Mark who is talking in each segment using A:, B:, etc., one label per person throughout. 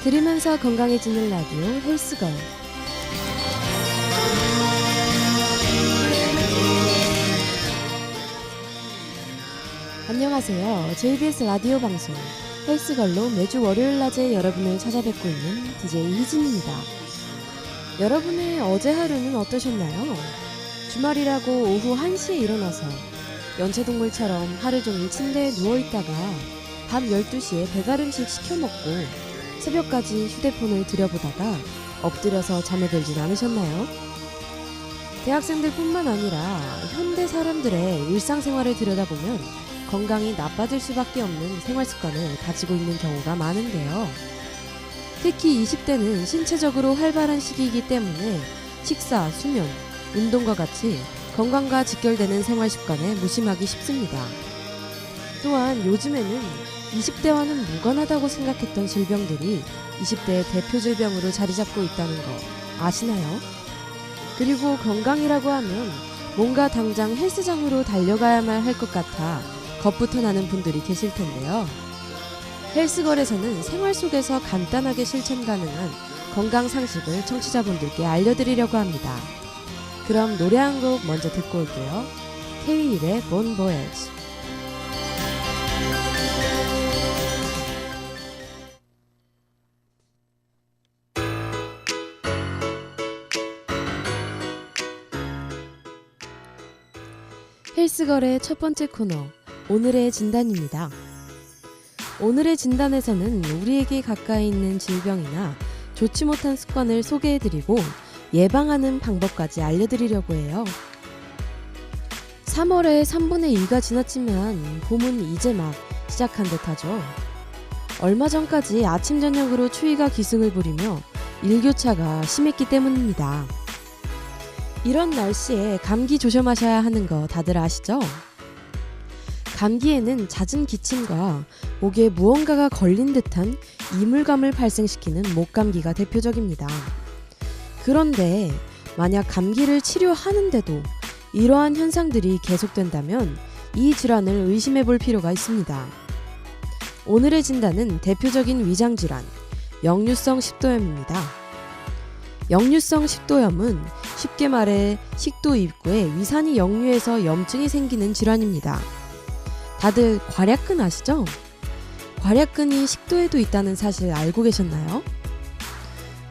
A: 들으면서 건강해지는 라디오 헬스걸. 안녕하세요. JBS 라디오 방송 헬스걸로 매주 월요일 낮에 여러분을 찾아뵙고 있는 DJ 희진입니다. 여러분의 어제 하루는 어떠셨나요? 주말이라고 오후 1시에 일어나서 연체동물처럼 하루 종일 침대에 누워있다가 밤 12시에 배달음식 시켜먹고 새벽까지 휴대폰을 들여보다가 엎드려서 잠에 들진 않으셨나요? 대학생들 뿐만 아니라 현대 사람들의 일상생활을 들여다보면 건강이 나빠질 수밖에 없는 생활습관을 가지고 있는 경우가 많은데요. 특히 20대는 신체적으로 활발한 시기이기 때문에 식사, 수면, 운동과 같이 건강과 직결되는 생활습관에 무심하기 쉽습니다. 또한 요즘에는 20대와는 무관하다고 생각했던 질병들이 20대의 대표 질병으로 자리 잡고 있다는 거 아시나요? 그리고 건강이라고 하면 뭔가 당장 헬스장으로 달려가야만 할 것 같아 겁부터 나는 분들이 계실 텐데요. 헬스걸에서는 생활 속에서 간단하게 실천 가능한 건강 상식을 청취자분들께 알려드리려고 합니다. 그럼 노래 한 곡 먼저 듣고 올게요. K-윌의 Bon Voyage. 헬스걸의 첫 번째 코너, 오늘의 진단입니다. 오늘의 진단에서는 우리에게 가까이 있는 질병이나 좋지 못한 습관을 소개해드리고 예방하는 방법까지 알려드리려고 해요. 3월의 3분의 2가 지났지만 봄은 이제 막 시작한 듯하죠. 얼마 전까지 아침 저녁으로 추위가 기승을 부리며 일교차가 심했기 때문입니다. 이런 날씨에 감기 조심하셔야 하는 거 다들 아시죠? 감기에는 잦은 기침과 목에 무언가가 걸린 듯한 이물감을 발생시키는 목감기가 대표적입니다. 그런데 만약 감기를 치료하는데도 이러한 현상들이 계속된다면 이 질환을 의심해 볼 필요가 있습니다. 오늘의 진단은 대표적인 위장질환, 역류성 식도염입니다. 역류성 식도염은 쉽게 말해 식도 입구에 위산이 역류해서 염증이 생기는 질환입니다. 다들 괄약근 아시죠? 괄약근이 식도에도 있다는 사실 알고 계셨나요?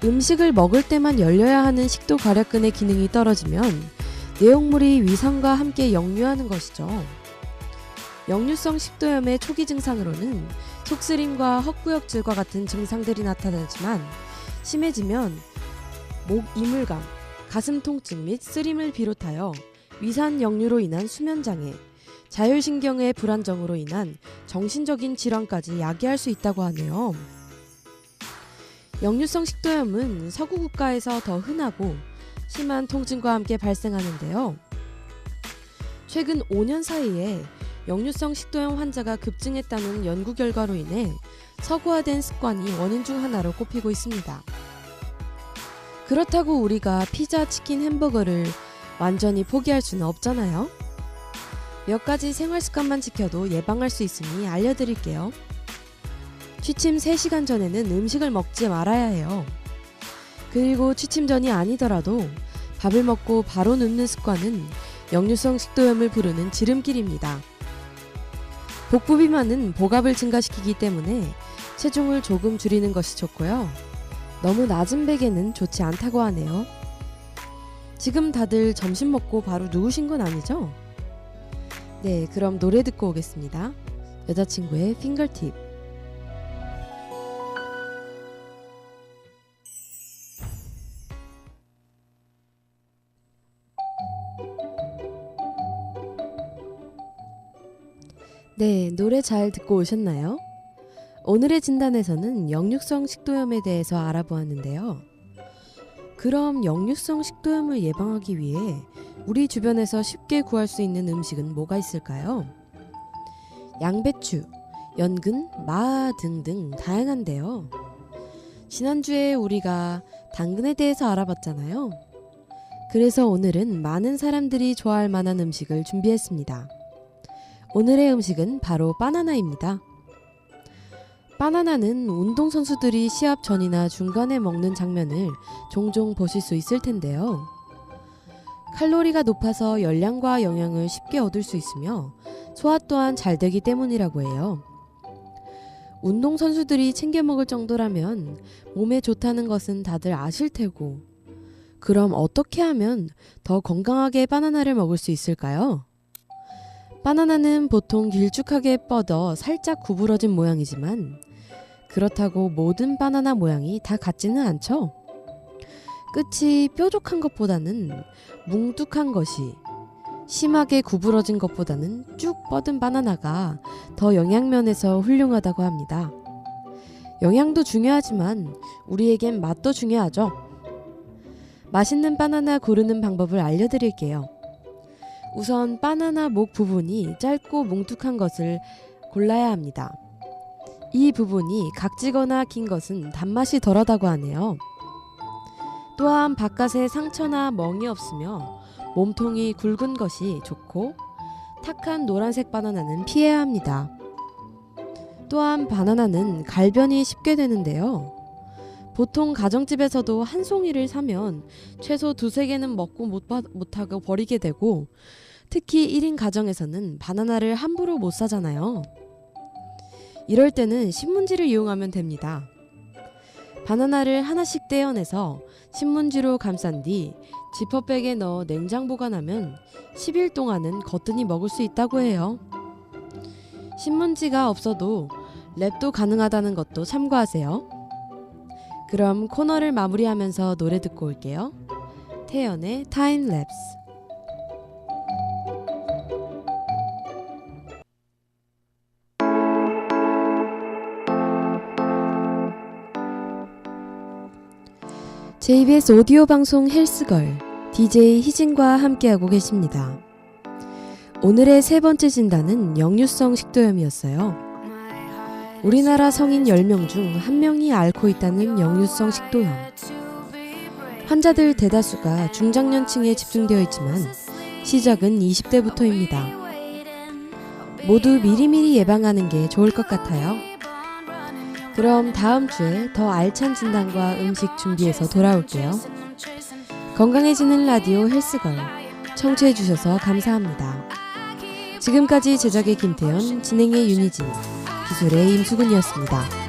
A: 음식을 먹을 때만 열려야 하는 식도 괄약근의 기능이 떨어지면 내용물이 위산과 함께 역류하는 것이죠. 역류성 식도염의 초기 증상으로는 속쓰림과 헛구역질과 같은 증상들이 나타나지만 심해지면 목 이물감, 가슴 통증 및 쓰림을 비롯하여 위산 역류로 인한 수면장애, 자율신경의 불안정으로 인한 정신적인 질환까지 야기할 수 있다고 하네요. 역류성 식도염은 서구 국가에서 더 흔하고 심한 통증과 함께 발생하는데요. 최근 5년 사이에 역류성 식도염 환자가 급증했다는 연구 결과로 인해 서구화된 습관이 원인 중 하나로 꼽히고 있습니다. 그렇다고 우리가 피자, 치킨, 햄버거를 완전히 포기할 수는 없잖아요. 몇 가지 생활 습관만 지켜도 예방할 수 있으니 알려드릴게요. 취침 3시간 전에는 음식을 먹지 말아야 해요. 그리고 취침 전이 아니더라도 밥을 먹고 바로 눕는 습관은 역류성 식도염을 부르는 지름길입니다. 복부 비만은 복압을 증가시키기 때문에 체중을 조금 줄이는 것이 좋고요. 너무 낮은 베개는 좋지 않다고 하네요. 지금 다들 점심 먹고 바로 누우신 건 아니죠? 네, 그럼 노래 듣고 오겠습니다. 여자친구의 핑거팁. 네, 노래 잘 듣고 오셨나요? 오늘의 진단에서는 역류성 식도염에 대해서 알아보았는데요. 그럼 역류성 식도염을 예방하기 위해 우리 주변에서 쉽게 구할 수 있는 음식은 뭐가 있을까요? 양배추, 연근, 마 등등 다양한데요. 지난주에 우리가 당근에 대해서 알아봤잖아요. 그래서 오늘은 많은 사람들이 좋아할 만한 음식을 준비했습니다. 오늘의 음식은 바로 바나나입니다. 바나나는 운동선수들이 시합 전이나 중간에 먹는 장면을 종종 보실 수 있을 텐데요. 칼로리가 높아서 열량과 영양을 쉽게 얻을 수 있으며 소화 또한 잘 되기 때문이라고 해요. 운동선수들이 챙겨 먹을 정도라면 몸에 좋다는 것은 다들 아실 테고, 그럼 어떻게 하면 더 건강하게 바나나를 먹을 수 있을까요? 바나나는 보통 길쭉하게 뻗어 살짝 구부러진 모양이지만 그렇다고 모든 바나나 모양이 다 같지는 않죠. 끝이 뾰족한 것보다는 뭉툭한 것이, 심하게 구부러진 것보다는 쭉 뻗은 바나나가 더 영양면에서 훌륭하다고 합니다. 영양도 중요하지만 우리에겐 맛도 중요하죠. 맛있는 바나나 고르는 방법을 알려드릴게요. 우선 바나나 목 부분이 짧고 뭉툭한 것을 골라야 합니다. 이 부분이 각지거나 긴 것은 단맛이 덜하다고 하네요. 또한 바깥에 상처나 멍이 없으며 몸통이 굵은 것이 좋고, 탁한 노란색 바나나는 피해야 합니다. 또한 바나나는 갈변이 쉽게 되는데요. 보통 가정집에서도 한 송이를 사면 최소 2-3개는 먹고 못하고 버리게 되고, 특히 1인 가정에서는 바나나를 함부로 못 사잖아요. 이럴 때는 신문지를 이용하면 됩니다. 바나나를 하나씩 떼어내서 신문지로 감싼 뒤 지퍼백에 넣어 냉장 보관하면 10일 동안은 거뜬히 먹을 수 있다고 해요. 신문지가 없어도 랩도 가능하다는 것도 참고하세요. 그럼 코너를 마무리하면서 노래 듣고 올게요. 태연의 타임랩스. JBS 오디오 방송 헬스걸 DJ 희진과 함께하고 계십니다. 오늘의 세 번째 진단은 역류성 식도염이었어요. 우리나라 성인 10명 중 1명이 앓고 있다는 역류성 식도염. 환자들 대다수가 중장년층에 집중되어 있지만 시작은 20대부터입니다. 모두 미리미리 예방하는 게 좋을 것 같아요. 그럼 다음 주에 더 알찬 진단과 음식 준비해서 돌아올게요. 건강해지는 라디오 헬스걸 청취해주셔서 감사합니다. 지금까지 제작의 김태현, 진행의 윤희진, 기술의 임수근이었습니다.